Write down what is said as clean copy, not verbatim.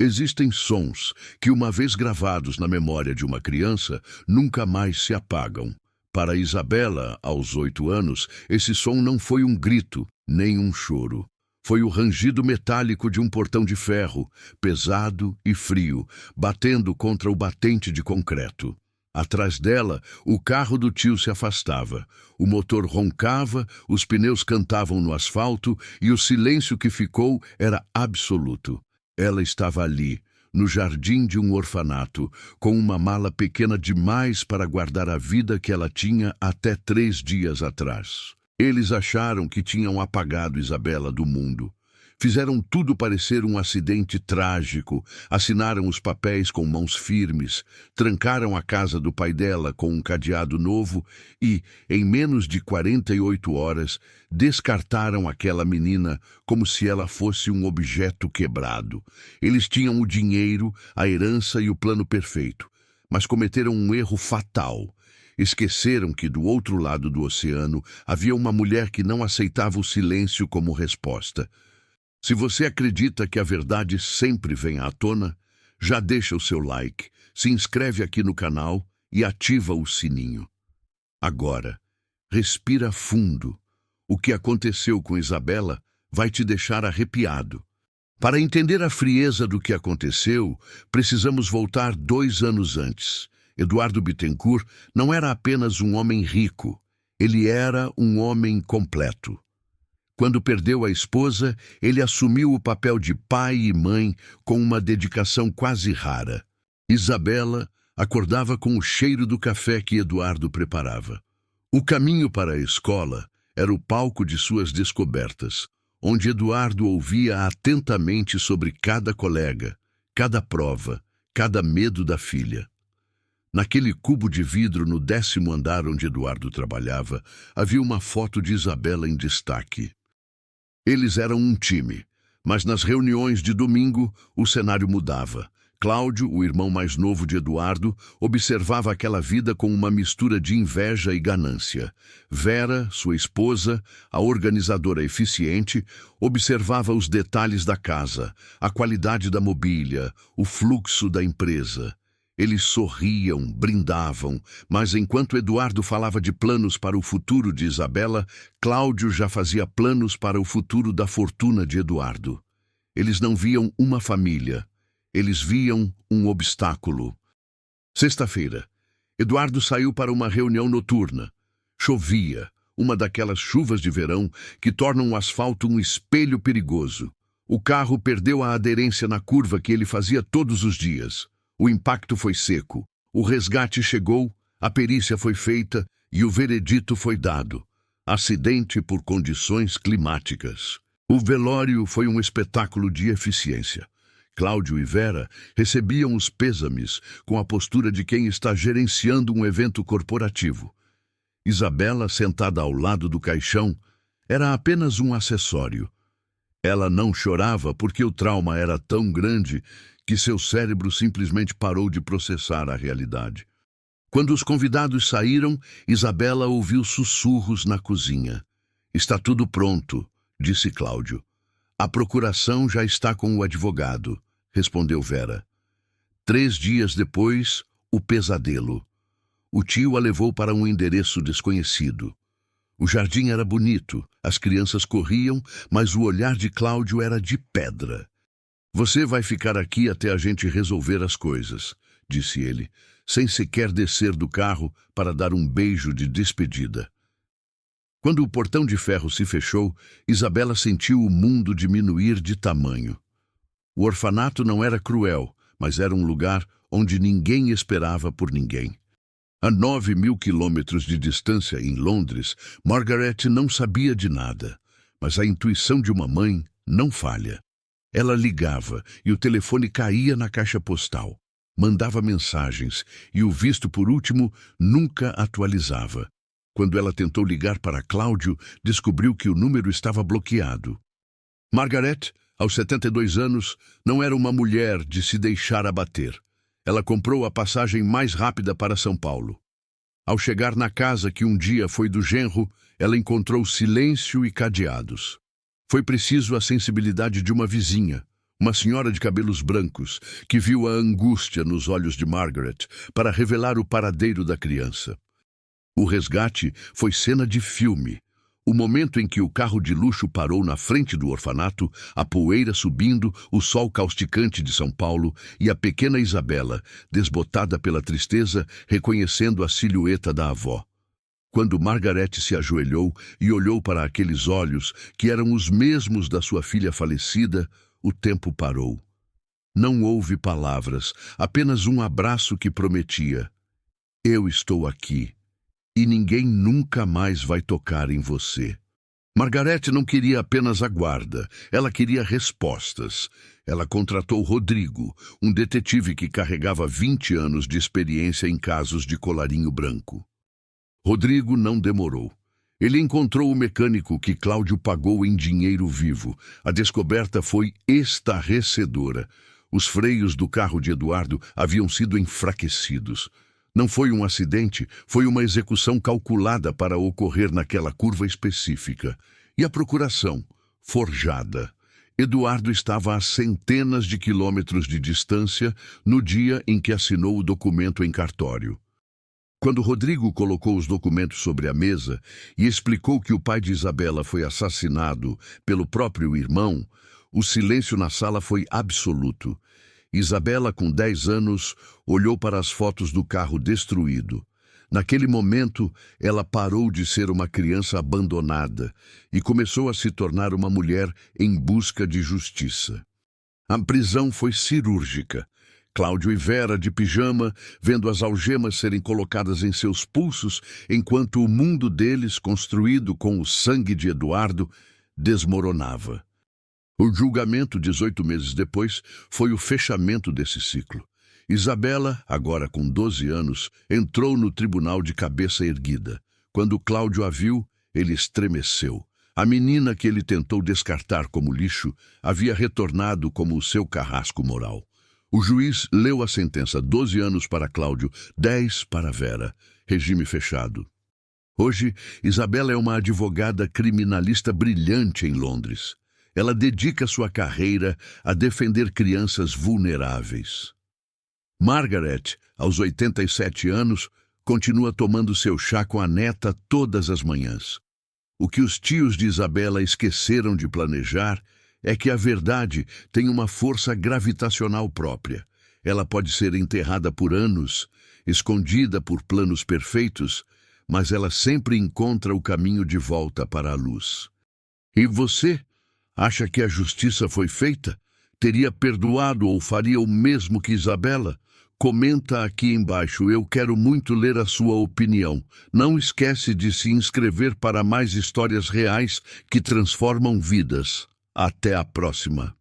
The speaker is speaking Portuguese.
Existem sons que, uma vez gravados na memória de uma criança, nunca mais se apagam. Para Isabela, aos 8 anos, esse som não foi um grito, nem um choro. Foi o rangido metálico de um portão de ferro, pesado e frio, batendo contra o batente de concreto. Atrás dela, o carro do tio se afastava. O motor roncava, os pneus cantavam no asfalto e o silêncio que ficou era absoluto. Ela estava ali, no jardim de um orfanato, com uma mala pequena demais para guardar a vida que ela tinha até 3 dias atrás. Eles acharam que tinham apagado Isabela do mundo. Fizeram tudo parecer um acidente trágico, assinaram os papéis com mãos firmes, trancaram a casa do pai dela com um cadeado novo e, em menos de 48 horas, descartaram aquela menina como se ela fosse um objeto quebrado. Eles tinham o dinheiro, a herança e o plano perfeito, mas cometeram um erro fatal. Esqueceram que do outro lado do oceano havia uma mulher que não aceitava o silêncio como resposta. Se você acredita que a verdade sempre vem à tona, já deixa o seu like, se inscreve aqui no canal e ativa o sininho. Agora, respira fundo. O que aconteceu com Isabela vai te deixar arrepiado. Para entender a frieza do que aconteceu, precisamos voltar 2 anos antes. Eduardo Bittencourt não era apenas um homem rico, ele era um homem completo. Quando perdeu a esposa, ele assumiu o papel de pai e mãe com uma dedicação quase rara. Isabela acordava com o cheiro do café que Eduardo preparava. O caminho para a escola era o palco de suas descobertas, onde Eduardo ouvia atentamente sobre cada colega, cada prova, cada medo da filha. Naquele cubo de vidro no 10º andar onde Eduardo trabalhava, havia uma foto de Isabela em destaque. Eles eram um time, mas nas reuniões de domingo o cenário mudava. Cláudio, o irmão mais novo de Eduardo, observava aquela vida com uma mistura de inveja e ganância. Vera, sua esposa, a organizadora eficiente, observava os detalhes da casa, a qualidade da mobília, o fluxo da empresa. Eles sorriam, brindavam, mas enquanto Eduardo falava de planos para o futuro de Isabela, Cláudio já fazia planos para o futuro da fortuna de Eduardo. Eles não viam uma família, eles viam um obstáculo. Sexta-feira, Eduardo saiu para uma reunião noturna. Chovia, uma daquelas chuvas de verão que tornam o asfalto um espelho perigoso. O carro perdeu a aderência na curva que ele fazia todos os dias. O impacto foi seco, o resgate chegou, a perícia foi feita e o veredito foi dado. Acidente por condições climáticas. O velório foi um espetáculo de eficiência. Cláudio e Vera recebiam os pêsames com a postura de quem está gerenciando um evento corporativo. Isabela, sentada ao lado do caixão, era apenas um acessório. Ela não chorava porque o trauma era tão grande que seu cérebro simplesmente parou de processar a realidade. Quando os convidados saíram, Isabela ouviu sussurros na cozinha. "Está tudo pronto", disse Cláudio. "A procuração já está com o advogado", respondeu Vera. 3 dias depois, o pesadelo. O tio a levou para um endereço desconhecido. O jardim era bonito, as crianças corriam, mas o olhar de Cláudio era de pedra. "Você vai ficar aqui até a gente resolver as coisas", disse ele, sem sequer descer do carro para dar um beijo de despedida. Quando o portão de ferro se fechou, Isabela sentiu o mundo diminuir de tamanho. O orfanato não era cruel, mas era um lugar onde ninguém esperava por ninguém. A 9.000 quilômetros de distância, em Londres, Margaret não sabia de nada, mas a intuição de uma mãe não falha. Ela ligava e o telefone caía na caixa postal. Mandava mensagens e o visto por último nunca atualizava. Quando ela tentou ligar para Cláudio, descobriu que o número estava bloqueado. Margaret, aos 72 anos, não era uma mulher de se deixar abater. Ela comprou a passagem mais rápida para São Paulo. Ao chegar na casa que um dia foi do genro, ela encontrou silêncio e cadeados. Foi preciso a sensibilidade de uma vizinha, Uma senhora de cabelos brancos que viu a angústia nos olhos de Margaret para revelar o paradeiro da criança. O resgate foi cena de filme. O momento em que o carro de luxo parou na frente do orfanato, a poeira subindo, o sol causticante de São Paulo e a pequena Isabela, desbotada pela tristeza, reconhecendo a silhueta da avó. Quando Margaret se ajoelhou e olhou para aqueles olhos, que eram os mesmos da sua filha falecida, o tempo parou. Não houve palavras, apenas um abraço que prometia: eu estou aqui, e ninguém nunca mais vai tocar em você. Margaret não queria apenas a guarda, ela queria respostas. Ela contratou Rodrigo, um detetive que carregava 20 anos de experiência em casos de colarinho branco. Rodrigo não demorou. Ele encontrou o mecânico que Cláudio pagou em dinheiro vivo. A descoberta foi estarrecedora. Os freios do carro de Eduardo haviam sido enfraquecidos. Não foi um acidente, foi uma execução calculada para ocorrer naquela curva específica. E a procuração? Forjada. Eduardo estava a centenas de quilômetros de distância no dia em que assinou o documento em cartório. Quando Rodrigo colocou os documentos sobre a mesa e explicou que o pai de Isabela foi assassinado pelo próprio irmão, o silêncio na sala foi absoluto. Isabela, com 10 anos, olhou para as fotos do carro destruído. Naquele momento, ela parou de ser uma criança abandonada e começou a se tornar uma mulher em busca de justiça. A prisão foi cirúrgica. Cláudio e Vera, de pijama, vendo as algemas serem colocadas em seus pulsos, enquanto o mundo deles, construído com o sangue de Eduardo, desmoronava. O julgamento, 18 meses depois, foi o fechamento desse ciclo. Isabela, agora com 12 anos, entrou no tribunal de cabeça erguida. Quando Cláudio a viu, ele estremeceu. A menina que ele tentou descartar como lixo havia retornado como o seu carrasco moral. O juiz leu a sentença: 12 anos para Cláudio, 10 para Vera. Regime fechado. Hoje, Isabela é uma advogada criminalista brilhante em Londres. Ela dedica sua carreira a defender crianças vulneráveis. Margaret, aos 87 anos, continua tomando seu chá com a neta todas as manhãs. O que os tios de Isabela esqueceram de planejar é que a verdade tem uma força gravitacional própria. Ela pode ser enterrada por anos, escondida por planos perfeitos, mas ela sempre encontra o caminho de volta para a luz. E você? Acha que a justiça foi feita? Teria perdoado ou faria o mesmo que Isabela? Comenta aqui embaixo, eu quero muito ler a sua opinião. Não esquece de se inscrever para mais histórias reais que transformam vidas. Até a próxima.